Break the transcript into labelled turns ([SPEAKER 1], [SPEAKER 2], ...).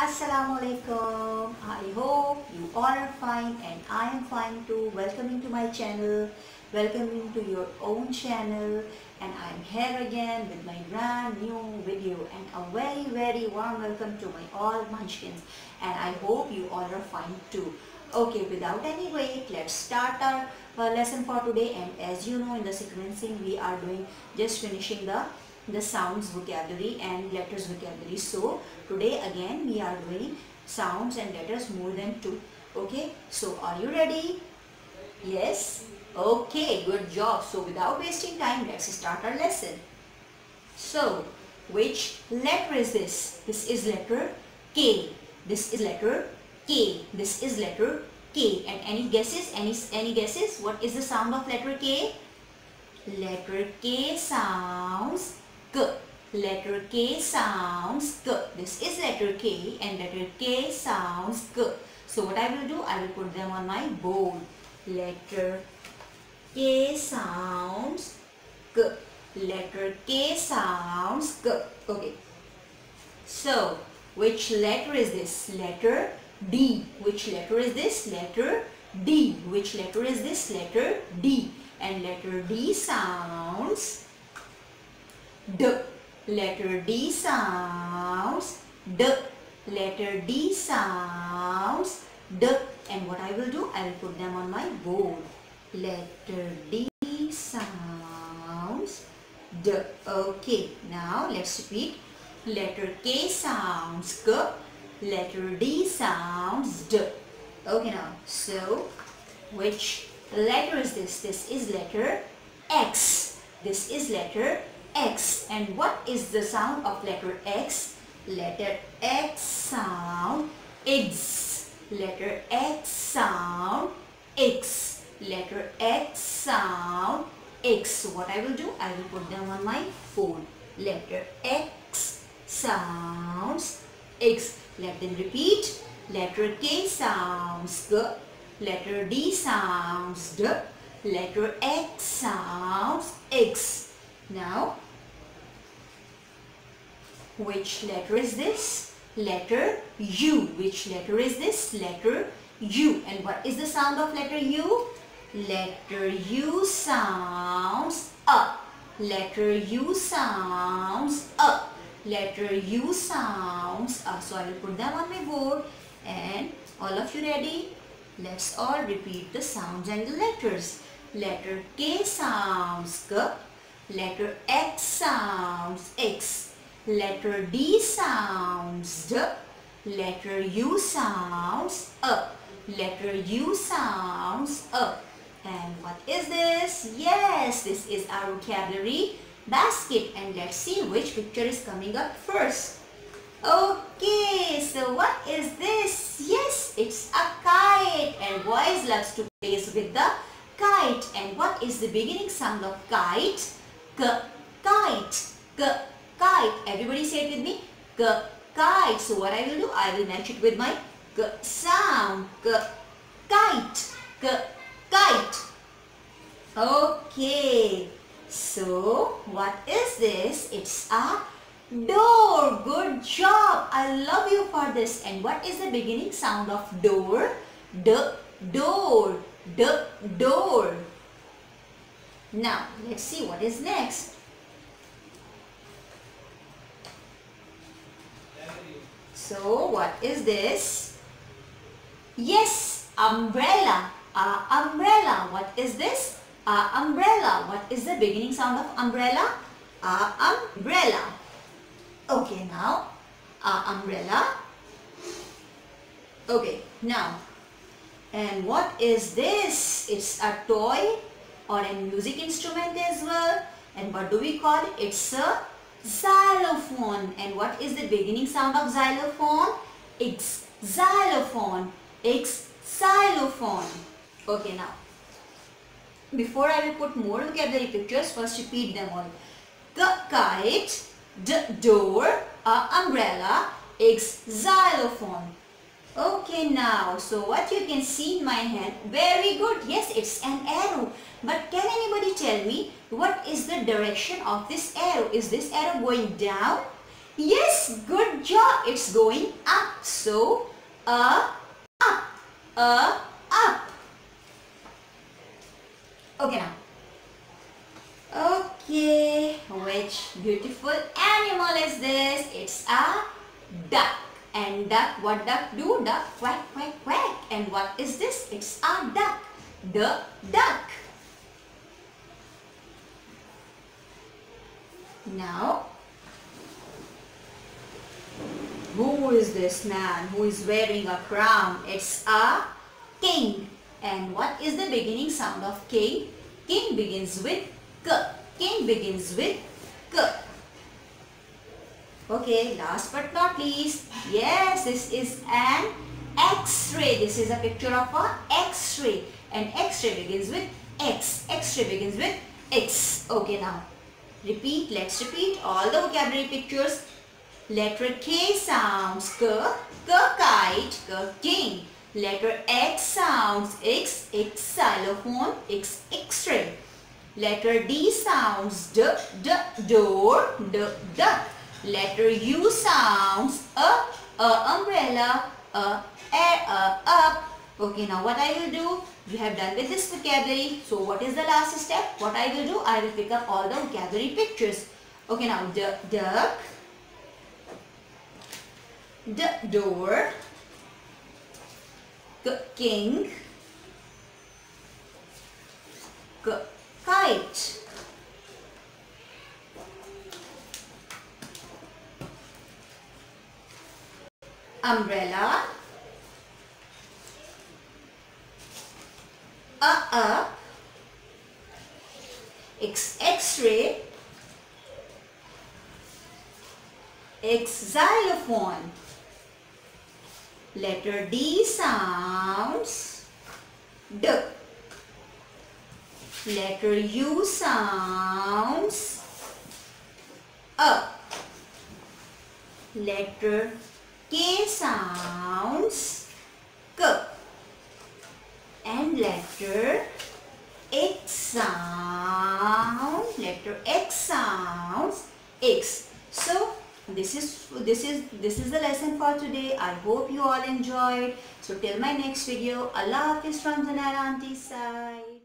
[SPEAKER 1] Assalamualaikum. I hope you all are fine and I am fine too. Welcoming to my channel, welcoming to your own channel, and I am here again with my brand new video and a very warm welcome to my all munchkins, and I hope you all are fine too. Okay, without any wait, let's start our lesson for today. And as you know, in the sequencing we are doing just finishing the sounds vocabulary and letters vocabulary. So today again we are doing sounds and letters more than two. Okay, so are you ready? Yes? Okay, good job. So without wasting time, let's start our lesson. So which letter is this? This is letter K. This is letter K. This is letter K. And any guesses? Any guesses? What is the sound of letter K? Letter K sounds K. Letter K sounds K. This is letter K and letter K sounds K. So what I will do, I will put them on my board. Letter K sounds K. Letter K sounds K. Okay. So which letter is this? Letter D. Which letter is this? Letter D. Which letter is this? Letter D. And letter D sounds D. Letter D sounds D. Letter D sounds D. And what I will do, I will put them on my board. Letter D sounds D. Okay, now let's repeat. Letter K sounds K. Letter D sounds D. Okay, now, so which letter is this? This is letter X. This is letter X. And what is the sound of letter X? Letter X sound X. Letter X sound X. Letter X sound X. So what I will do, I will put them on my phone. Letter X sounds X. Let them repeat. Letter K sounds K. Letter D sounds D. Letter X sounds X. Now, which letter is this? Letter U. Which letter is this? Letter U. And what is the sound of letter U? Letter U sounds A. Letter U sounds A. Letter U sounds A. So I will put them on my board. And all of you ready? Let's all repeat the sounds and the letters. Letter K sounds K. Letter X sounds X. Letter D sounds D. Letter U sounds A. Letter U sounds A. And what is this? Yes, this is our vocabulary basket. And let's see which picture is coming up first. Okay, so what is this? Yes, it's a kite, and boys loves to play with the kite. And what is the beginning sound of kite? K, kite, k, kite. Everybody say it with me. K, kite. So what I will do, I will match it with my k sound. K, kite, k, kite. Okay, so what is this? It's a door. Good job. I love you for this. And what is the beginning sound of door? D, door, d, door. Now, let's see what is next. So, what is this? Yes, umbrella. Umbrella. What is this? Umbrella. What is the beginning sound of umbrella? Umbrella. Okay, now, umbrella. Okay, now, and what is this? It's a toy or a music instrument as well. And what do we call it? It's a xylophone. And what is the beginning sound of xylophone? X, xylophone. X, xylophone. Okay, now, before I will put more vocabulary pictures, first repeat them all. Kite, door, umbrella, X, xylophone. Okay, now, so what you can see in my hand, very good. Yes, it's an arrow. But can anybody tell me what is the direction of this arrow? Is this arrow going down? Yes, good job. It's going up. So, up, up. Okay now. Okay, which beautiful animal is this? It's a duck. And duck, what duck do? Duck quack, quack, quack. And what is this? It's a duck. The duck. Now, who is this man who is wearing a crown? It's a king. And what is the beginning sound of king? King begins with K. King begins with K. Okay, last but not least, yes, this is an X-ray. This is a picture of a X-ray. And X-ray begins with X. X-ray begins with X. Okay, now repeat. Let's repeat all the vocabulary pictures. Letter K sounds K, K kite, K king. Letter X sounds X, X xylophone, X X-ray. Letter D sounds D, D door, D duck. Letter U sounds A umbrella, A up. Okay, now what I will do? You have done with this vocabulary. So what is the last step? What I will do? I will pick up all the vocabulary pictures. Okay, now D duck, D door, K king, K kite. Umbrella, up, X-ray, X xylophone. Letter D sounds D. Letter U sounds A. Letter K sounds K. And letter X sounds X. So this is the lesson for today. I hope you all enjoyed. So till my next video, Allah Hafiz from Zanara Auntie's side.